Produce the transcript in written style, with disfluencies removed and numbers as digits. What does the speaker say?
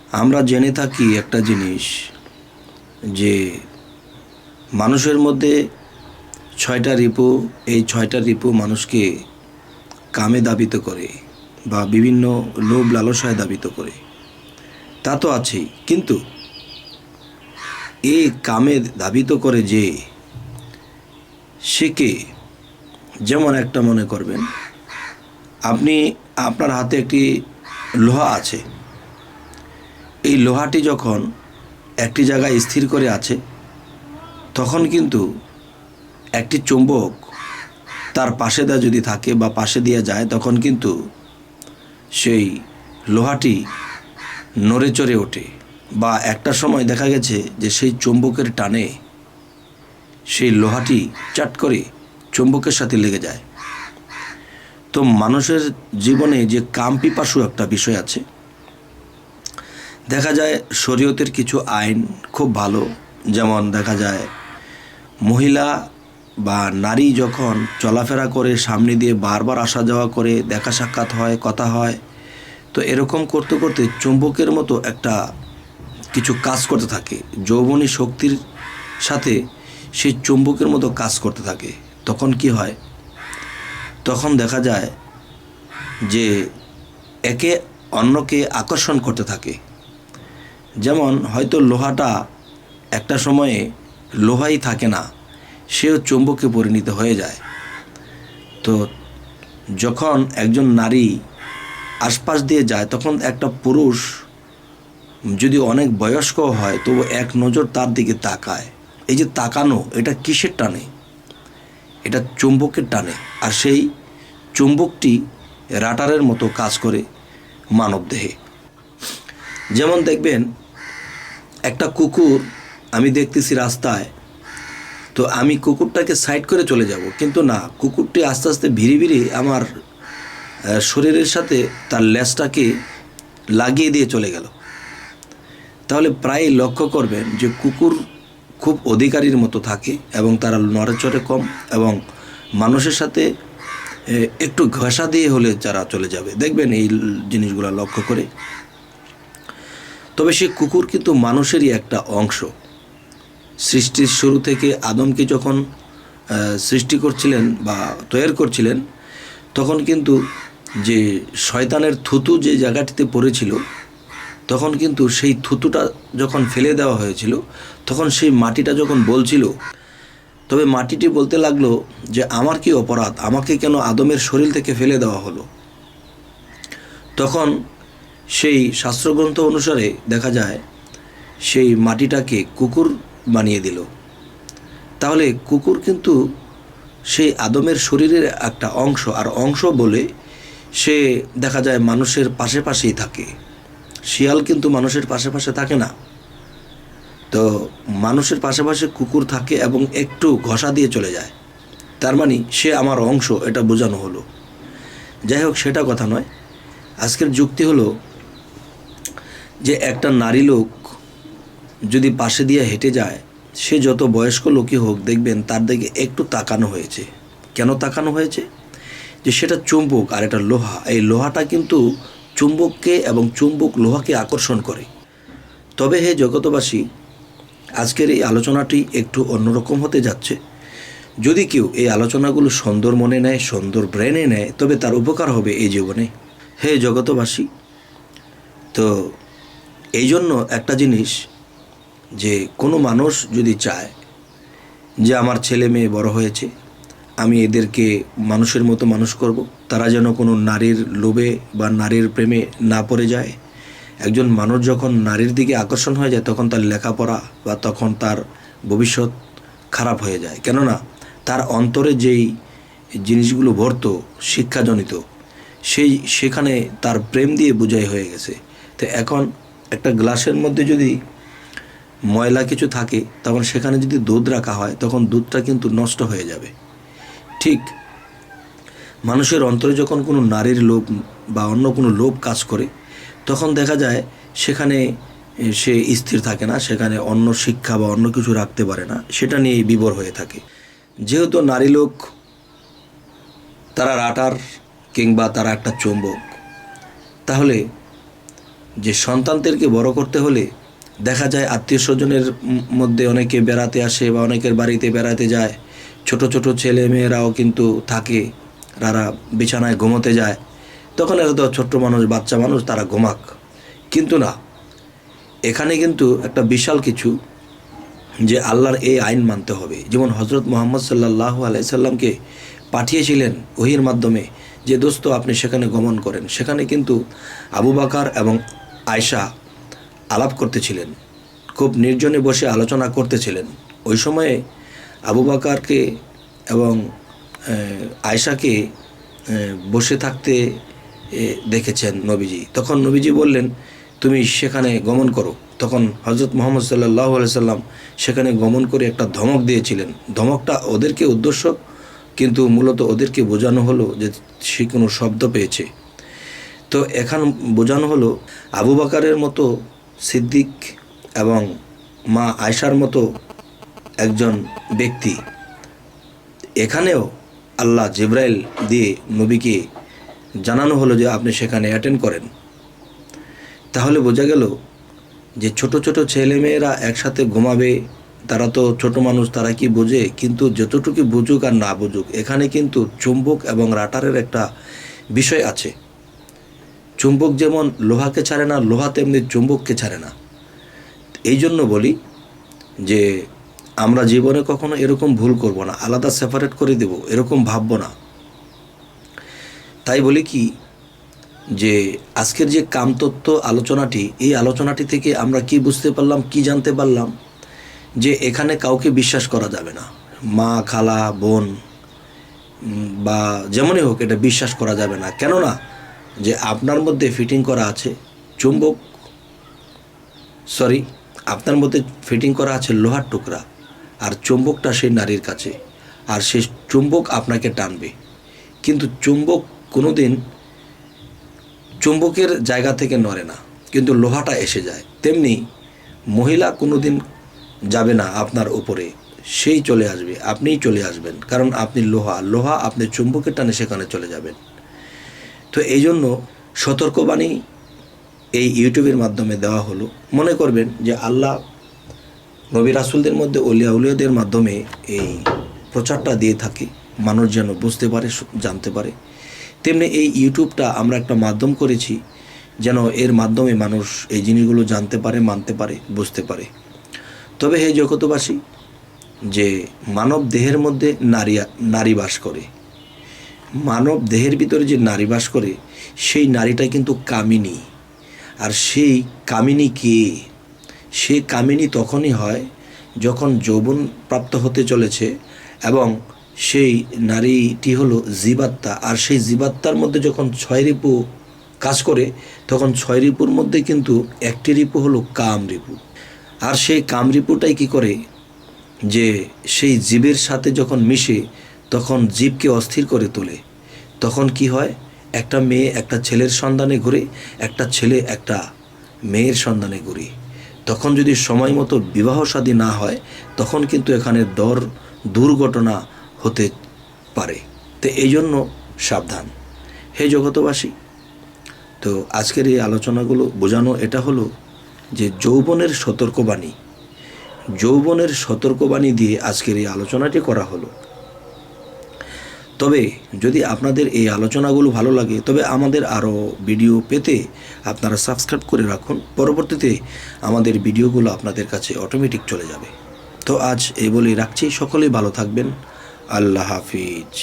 আমরা জেনে থাকি একটা জিনিস যে মানুষের মধ্যে 6টা রিপু, এই 6টা রিপু মানুষকে কামে দাবিত করে বা বিভিন্ন লোভ লালসায় দাবিত করে। তা তো আছেই, কিন্তু এই কামে দাবিত করে যে সে কে? যেমন একটা মনে করবেন, আপনি আপনার হাতে একটি লোহা আছে। এই লোহাটি যখন একটি জায়গায় স্থির করে আছে, তখন কিন্তু একটি চুম্বক তার পাশে দিয়ে যদি থাকে বা পাশে দিয়ে যায়, তখন কিন্তু সেই লোহাটি নড়ে চড়ে ওঠে। বা একটা সময় দেখা গেছে যে সেই চুম্বকের টানে সেই লোহাটি চাট করে চুম্বকের সাথে লেগে যায়। তো মানুষের জীবনে যে কাম পিপাসু একটা বিষয় আছে, দেখা যায় শরীয়তের কিছু আইন খুব ভালো। যেমন দেখা যায় মহিলা বা নারী যখন চলাফেরা করে, সামনে দিয়ে বারবার আসা যাওয়া করে, দেখা সাক্ষাৎ হয়, কথা হয়, তো এরকম করতে করতে চুম্বকের মতো একটা কিছু কাজ করতে থাকে। যৌবনী শক্তির সাথে সেই চুম্বকের মতো কাজ করতে থাকে। তখন কি হয়? তখন দেখা যায় যে একে অন্যকে আকর্ষণ করতে থাকে। যেমন হয়তো লোহাটা একটা সময়ে লোহাই থাকে না, সেও চুম্বকে পরিণত হয়ে যায়। তো যখন একজন নারী আশপাশ দিয়ে যায়, তখন একটা পুরুষ যদি অনেক বয়স্ক হয়, তবু এক নজর তার দিকে তাকায়। এই যে তাকানো, এটা কিসের টানে? এটা চুম্বকের টানে। আর সেই চুম্বকটি রাটারের মতো কাজ করে মানবদেহে। যেমন দেখবেন একটা কুকুর আমি দেখতেছি রাস্তায়, তো আমি কুকুরটাকে সাইড করে চলে যাব, কিন্তু না, কুকুরটি আস্তে আস্তে ভিড়ে ভিড়ে আমার শরীরের সাথে তার লেজটাকে লাগিয়ে দিয়ে চলে গেল। তাহলে প্রায় লক্ষ্য করবেন যে কুকুর খুব অধিকারীর মতো থাকে এবং তারা নড়েচড়ে কম, এবং মানুষের সাথে একটু ঘষা দিয়ে হলে যারা চলে যাবে, দেখবেন এই জিনিসগুলো লক্ষ্য করে। তবে সে কুকুর কিন্তু মানুষেরই একটা অংশ। সৃষ্টির শুরু থেকে আদমকে যখন সৃষ্টি করছিলেন বা তৈরি করছিলেন, তখন কিন্তু যে শয়তানের থুতু যে জায়গাটিতে পড়েছিল, তখন কিন্তু সেই থুতুটা যখন ফেলে দেওয়া হয়েছিল, তখন সেই মাটিটা যখন বলছিল, তবে মাটিটি বলতে লাগলো যে আমার কি অপরাধ, আমাকে কেন আদমের শরীর থেকে ফেলে দেওয়া হলো? তখন সেই শাস্ত্রগ্রন্থ অনুসারে দেখা যায় সেই মাটিটাকে কুকুর বানিয়ে দিল। তাহলে কুকুর কিন্তু সেই আদমের শরীরের একটা অংশ, আর অংশ বলে সে দেখা যায় মানুষের পাশে পাশেই থাকে। শিয়াল কিন্তু মানুষের পাশে পাশে থাকে না। তো মানুষের পাশে পাশে কুকুর থাকে এবং একটু ঘষা দিয়ে চলে যায়, তার মানে সে আমার অংশ, এটা বোঝানো হলো। যাই হোক, সেটা কথা নয়। আজকের যুক্তি হলো যে একটা নারী লোক যদি পাশে দিয়ে হেঁটে যায়, সে যত বয়স্ক লোকই হোক, দেখবেন তার দিকে একটু তাকানো হয়েছে। কেন তাকানো হয়েছে? যে সেটা চুম্বক আর এটা লোহা। এই লোহাটা কিন্তু চুম্বককে এবং চুম্বক লোহাকে আকর্ষণ করে। তবে হে জগতবাসী, আজকের এই আলোচনাটি একটু অন্যরকম হতে যাচ্ছে। যদি কেউ এই আলোচনাগুলো সুন্দর মনে নেয়, সুন্দর ব্রেনে নেয়, তবে তার উপকার হবে এই জীবনে। হে জগতবাসী, তো এই জন্য একটা জিনিস, যে কোনো মানুষ যদি চায় যে আমার ছেলে মেয়ে বড় হয়েছে, আমি এদেরকে মানুষের মতো মানুষ করব, তারা যেন কোনো নারীর লোভে বা নারীর প্রেমে না পড়ে যায়। একজন মানুষ যখন নারীর দিকে আকর্ষণ হয়ে যায়, তখন তার লেখাপড়া বা তখন তার ভবিষ্যৎ খারাপ হয়ে যায়। কেননা তার অন্তরে যেই জিনিসগুলো ভরত শিক্ষাজনিত, সেখানে তার প্রেম দিয়ে বোঝাই হয়ে গেছে। তো এখন একটা গ্লাসের মধ্যে যদি ময়লা কিছু থাকে, তখন সেখানে যদি দুধ রাখা হয়, তখন দুধটা কিন্তু নষ্ট হয়ে যাবে। ঠিক মানুষের অন্তরে যখন কোনো নারীর লোভ বা অন্য কোনো লোভ কাজ করে, তখন দেখা যায় সেখানে সে স্থির থাকে না, সেখানে অন্য শিক্ষা বা অন্য কিছু রাখতে পারে না, সেটা নিয়েই বিভোর হয়ে থাকে। যেহেতু নারী লোক তারা রাটার কিংবা তারা একটা চুম্বক, তাহলে যে সন্তানদেরকে বড় করতে হলে দেখা যায় আত্মীয় স্বজনের মধ্যে অনেকে বেড়াতে আসে বা অনেকের বাড়িতে বেড়াতে যায়, ছোট ছোট ছেলে মেয়েরাও কিন্তু থাকে, তারা বিছানায় ঘুমোতে যায়, তখন এরা তো ছোট্ট মানুষ, বাচ্চা মানুষ, তারা ঘুমাক। কিন্তু না, এখানে কিন্তু একটা বিশাল কিছু, যে আল্লাহর এই আইন মানতে হবে। যেমন হজরত মুহাম্মদ সাল্লাল্লাহু আলাইহি সাল্লামকে পাঠিয়েছিলেন ওহির মাধ্যমে যে দোস্ত আপনি সেখানে গমন করেন। সেখানে কিন্তু আবু বকর এবং আয়েশা আলাপ করতেছিলেন, খুব নির্জনে বসে আলোচনা করতেছিলেন। ওই সময়ে আবু বকরকে এবং আয়েশাকে বসে থাকতে দেখেছেন নবীজি। তখন নবীজি বললেন, তুমি সেখানে গমন করো। তখন হজরত মুহাম্মদ সাল্লাল্লাহু আলাইহি সাল্লাম সেখানে গমন করে একটা ধমক দিয়েছিলেন। ধমকটা ওদেরকে উদ্দেশ্য, কিন্তু মূলত ওদেরকে বোঝানো হলো যে সে কোনো শব্দ পেয়েছে। তো এখন বোঝানো হলো আবু বকরের মতো সিদ্দিক এবং মা আয়েশার মতো একজন ব্যক্তি, এখানেও আল্লাহ জিবরাইল দিয়ে নবীকে জানানো হলো যে আপনি সেখানে অ্যাটেন্ড করেন। তাহলে বোঝা গেল যে ছোট ছোট ছেলেমেয়েরা একসাথে ঘুমাবে, তারা তো ছোট মানুষ, তারা কি বোঝে? কিন্তু যতটুকু বুঝুক আর না বুঝুক, এখানে কিন্তু চুম্বক এবং রাটারের একটা বিষয় আছে। চুম্বক যেমন লোহাকে ছাড়ে না, লোহা তেমনি চুম্বককে ছাড়ে না। এই জন্য বলি যে আমরা জীবনে কখনো এরকম ভুল করব না, আলাদা সেপারেট করে দেব এরকম ভাববো না। তাই বলি কি, যে আজকের যে কামতত্ত্ব আলোচনাটি, এই আলোচনাটি থেকে আমরা কি বুঝতে পারলাম, কি জানতে পারলাম, যে এখানে কাউকে বিশ্বাস করা যাবে না। মা, খালা, বোন বা যেমনই হোক, এটা বিশ্বাস করা যাবে না। কেননা যে আপনার মধ্যে ফিটিং করা আছে চুম্বক, আপনার মধ্যে ফিটিং করা আছে লোহার টুকরা, আর চুম্বকটা সেই নারীর কাছে, আর সেই চুম্বক আপনাকে টানবে। কিন্তু চুম্বক কোনোদিন চুম্বকের জায়গা থেকে নড়ে না, কিন্তু লোহাটা এসে যায়। তেমনি মহিলা কোনোদিন যাবে না আপনার উপরে, সেই চলে আসবে, আপনিই চলে আসবেন, কারণ আপনি লোহা আপনি চুম্বকের টানে সেখানে চলে যাবেন। তো এই জন্য সতর্কবাণী এই ইউটিউবের মাধ্যমে দেওয়া হলো। মনে করবেন যে আল্লাহ নবী রাসূলদের মধ্যে ওলিয়া উলিয়াদের মাধ্যমে এই প্রচারটা দিয়ে থাকে, মানুষ যেন বুঝতে পারে, জানতে পারে। তেমনি এই ইউটিউবটা আমরা একটা মাধ্যম করেছি যেন এর মাধ্যমে মানুষ এই জিনিসগুলো জানতে পারে, মানতে পারে, বুঝতে পারে। তবে হে জগতবাসী, যে মানব দেহের মধ্যে নারী বাস করে, মানব দেহের ভিতরে যে নারী বাস করে, সেই নারীটা কিন্তু কামিনী। আর সেই কামিনী কে? সে কামিনী তখনই হয় যখন যৌবন প্রাপ্ত হতে চলেছে, এবং সেই নারীটি হলো জীবাত্মা। আর সেই জীবাত্মার মধ্যে যখন 6 রিপু কাজ করে, তখন 6 রিপুর মধ্যে কিন্তু একটি রিপু হলো কাম রিপু। আর সেই কাম রিপুটাই কী করে, যে সেই জীবের সাথে যখন মিশে, তখন জীবকে অস্থির করে তোলে। তখন কি হয়, একটা মেয়ে একটা ছেলের সন্ধানে ঘুরে, একটা ছেলে একটা মেয়ের সন্ধানে ঘুরে। তখন যদি সময় মতো বিবাহ শাদী না হয়, তখন কিন্তু এখানে দুর্ঘটনা হতে পারে। তো এই জন্য সাবধান হে জগতবাসী। তো আজকের এই আলোচনাগুলো বোঝানো এটা হলো যে যৌবনের সতর্কবাণী দিয়ে আজকের এই আলোচনাটি করা হলো। তবে যদি আপনাদের এই আলোচনাগুলো ভালো লাগে, তবে আমাদের আরও ভিডিও পেতে আপনারা সাবস্ক্রাইব করে রাখুন। পরবর্তীতে আমাদের ভিডিওগুলো আপনাদের কাছে অটোমেটিক চলে যাবে। তো আজ এই বলেই রাখছি, সকলেই ভালো থাকবেন। আল্লাহ হাফিজ।